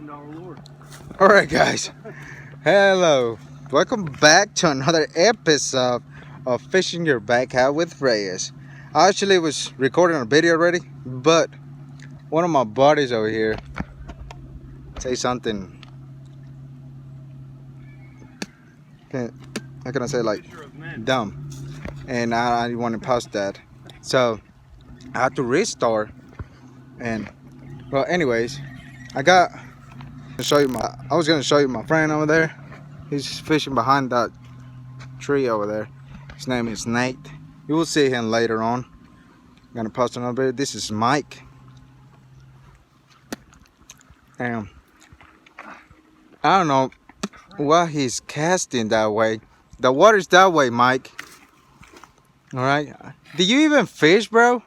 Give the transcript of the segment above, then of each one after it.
$10 lure. All right, guys. Hello. Welcome back to another episode of Fishing Your Backyard with Reyes. I actually was recording a video already, but one of my buddies over here say something. How can I say, like, dumb? And I didn't want to post that, so I had to restart. And well, anyways, I was gonna show you my friend over there. He's fishing behind that tree over there. His name is Nate. You will see him later on. I'm gonna post another video. This is Mike. And I don't know why he's casting that way. The water's that way, Mike. Alright. Do you even fish, bro?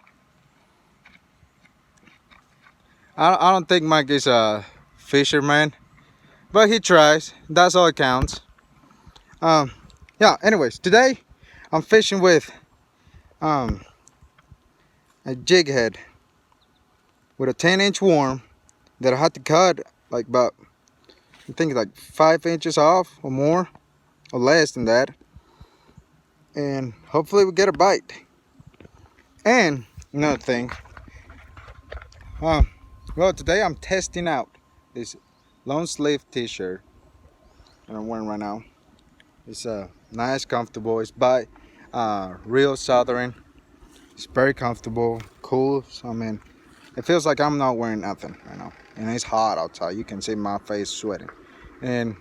I don't think Mike is a fisherman, but he tries. That's all it counts. Yeah, anyways, today I'm fishing with a jig head with a 10-inch worm that I had to cut like about, I think, like 5 inches off or more or less than that, and hopefully we get a bite. And another thing, well, today I'm testing out this long sleeve t-shirt that I'm wearing right now. It's nice, comfortable. It's by Real Southern. It's very comfortable, cool. So I mean, it feels like I'm not wearing nothing right now, and it's hot outside. You can see my face sweating, and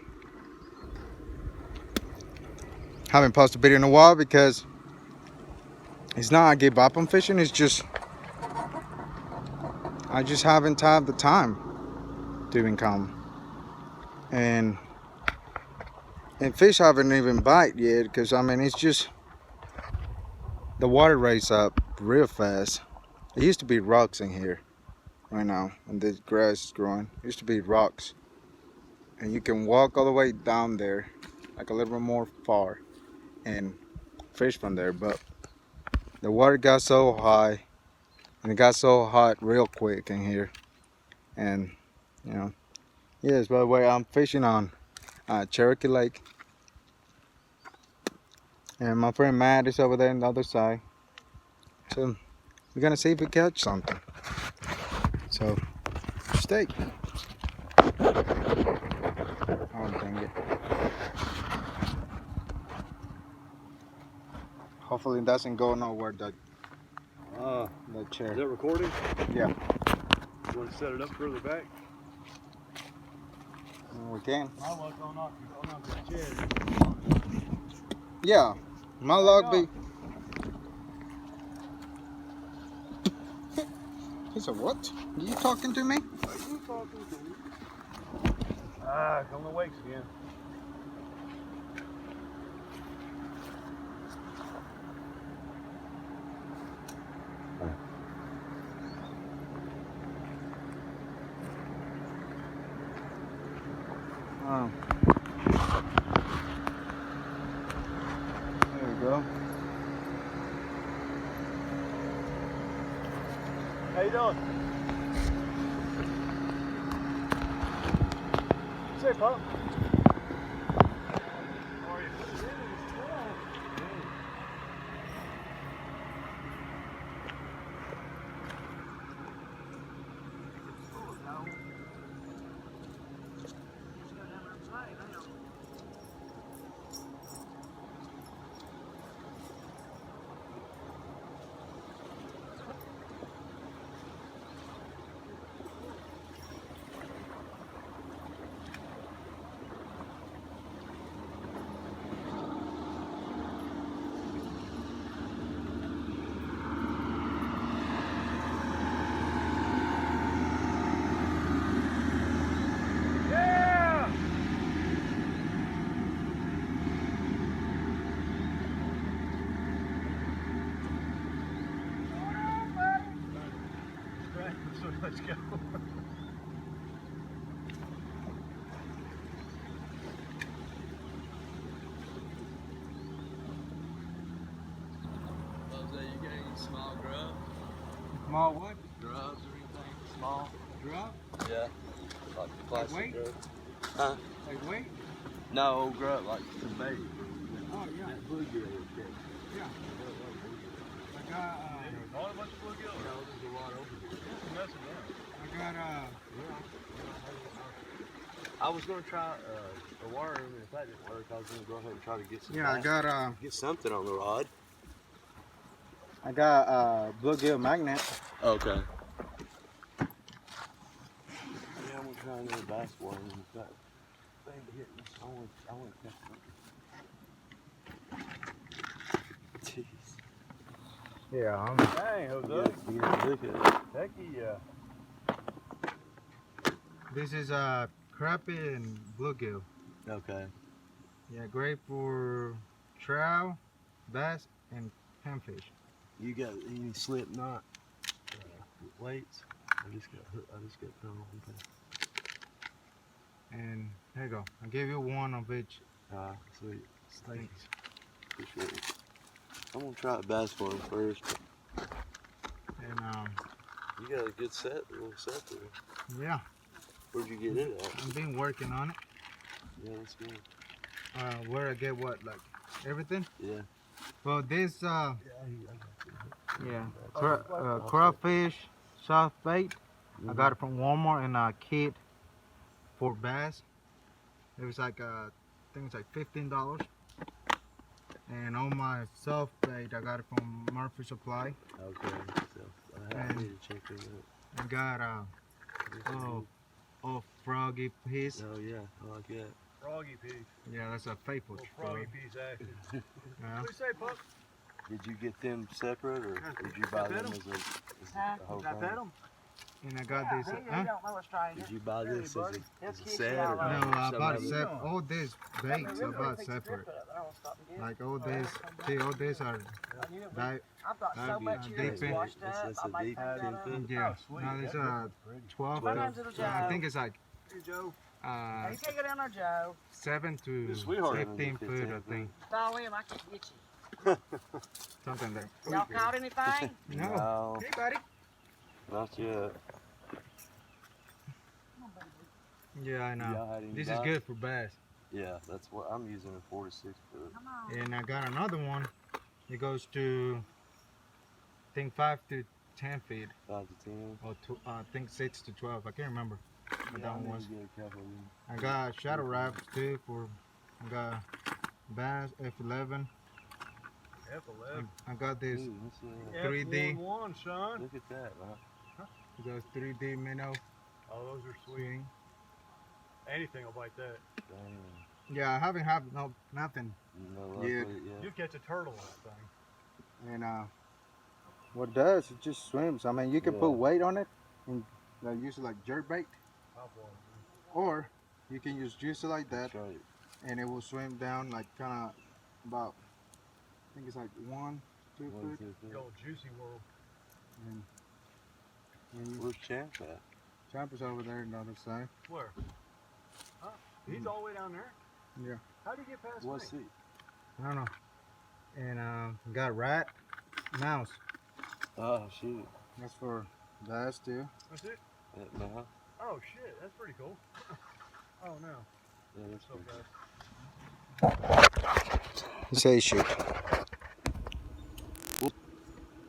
haven't posted a video in a while because it's not I give up on fishing. It's just I just haven't had the time to even come, and fish haven't even bite yet because I mean it's just the water raised up real fast. There used to be rocks in here right now, and the grass is growing. It used to be rocks, and you can walk all the way down there, like a little bit more far, and fish from there. But the water got so high, and it got so hot real quick in here, and you know, yes. By the way, I'm fishing on Cherokee Lake, and my friend Matt is over there on the other side. So we're gonna see if we catch something. So stay. Oh, dang it. Hopefully it doesn't go nowhere, the chair. Is that recording? Yeah. You want to set it up further back? We can. My luck, I'll knock the chair. Yeah. My luck be. He said, what? You talking to me? Are you talking to me? Ah, come the wakes again. There we go. How you doing? Say, Pop. How are you? Let's go. You got any small grub? Small what? Grubs or anything small? Drop? Yeah. Yeah. Like plastic weight? grub. Huh? Like weight? No, grub, like the bait. Oh, yeah. That bluegill is good. Yeah. I got, All a bunch of bluegill? No, there's a lot over here. It's messing up. I got, I was going to try a worm, and if that didn't work, I was going to go ahead and try to get some Yeah, bass. Get something on the rod. I got bluegill magnet. Okay. Yeah, I'm going to try another bass worm, and if that thing hit me, I want to catch something. Jeez. Yeah, Dang, Jose. Yeah, look at it. Heck yeah. this is crappie and bluegill. Okay. Yeah, great for trout, bass, and panfish. You got any slip knot weights? I just got put on one thing. And there you go. I gave you one of each. Sweet. Thanks. Appreciate it. I'm gonna try a bass worm first. And You got a good little set there. yeah, Where'd you get it at? I've been working on it. Yeah, that's good. Where I get what, like everything? Yeah. Well, this Yeah. crawfish soft bait. I got it from Walmart in a kit for bass. It was like I think it's like $15. And all my soft bait I got it from Murphy Supply. Okay. So I need to check it out. I got froggy piece. Oh yeah, I like that. froggy piece. Yeah, that's a faithful Froggy piece action. Yeah. What do you say, Puck? Did you get them separate, or did you buy them as a whole Did I thing? pet him? And I got this. He don't know a stranger. Did you buy this as a kiss set, you or out No, loud. I some bought of it? separate. All these baits I bought separate. Like all these, see, all these are di- I've got so much here deep that's in- washed up. That's I a might deep clean that up. 10 foot. yeah. Oh, sweet. Now these That are looks pretty. 12 What to, time's it'll I Joe? think it's like Here, Joe. You can't go down there, Joe. 7 to This sweetheart doesn't 15 get foot, 15 I foot. think. Follow him, I can get you. Something like Y'all caught anything? No. No, Hey, buddy. not yet. Yeah, I know. Y'all had any This is bites? good for bass. Yeah, that's what I'm using, a 4 to 6 foot. Come on. And I got another one. It goes to, I think 5 to 10 feet, 5 to 10. or I think 6 to 12. I can't remember what Yeah, that I one need was. to get a couple of them. I got shadow wraps too for. I got bass F11. F11. I got this. Ooh, what's that? 3D. F11, son. Look at that, man. Those 3D minnow Oh, those are sweet. swing. Anything will bite that. Damn. Yeah, I haven't had nothing. No luck Yeah. with it yet. You catch a turtle on that thing. And what it does, it just swims. I mean, you can put Yeah. weight on it and use it like jerk bait, Top one. or you can just juice it like that, That's right. and it will swim down like kind of about. I think it's like 1, 2 1, foot. 2, 3. The old juicy world. And you, Where's Champ at? Champ is over there on the other side. Where? Huh? He's all the way down there? Yeah. How do you get past What's me? he? I don't know. And got rat, mouse. Oh, shoot. That's for bass too. That's it? That mouth? Oh, shit. That's pretty cool. Oh, no. Yeah, that's So pretty fast. He says shoot.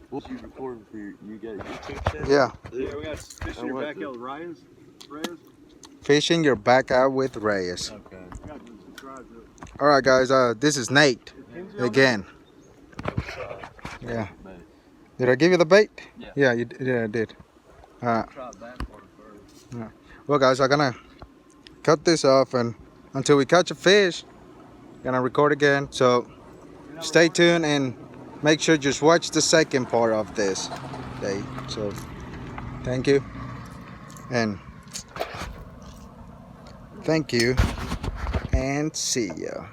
What you recording for you got a YouTube channel? Yeah. Yeah, we got fish in your what- backyard with Reyes. Fishing your back out with Reyes. Okay. We got to subscribe to it. All right, guys. This is Nate Kinsey on again. Yeah. But Did I give you the bait? Yeah. Yeah, yeah, I did. try that part first. Well, guys, I'm gonna cut this off, and until we catch a fish, gonna record again. So stay tuned and make sure just watch the second part of this day. So thank you, and thank you, and see ya.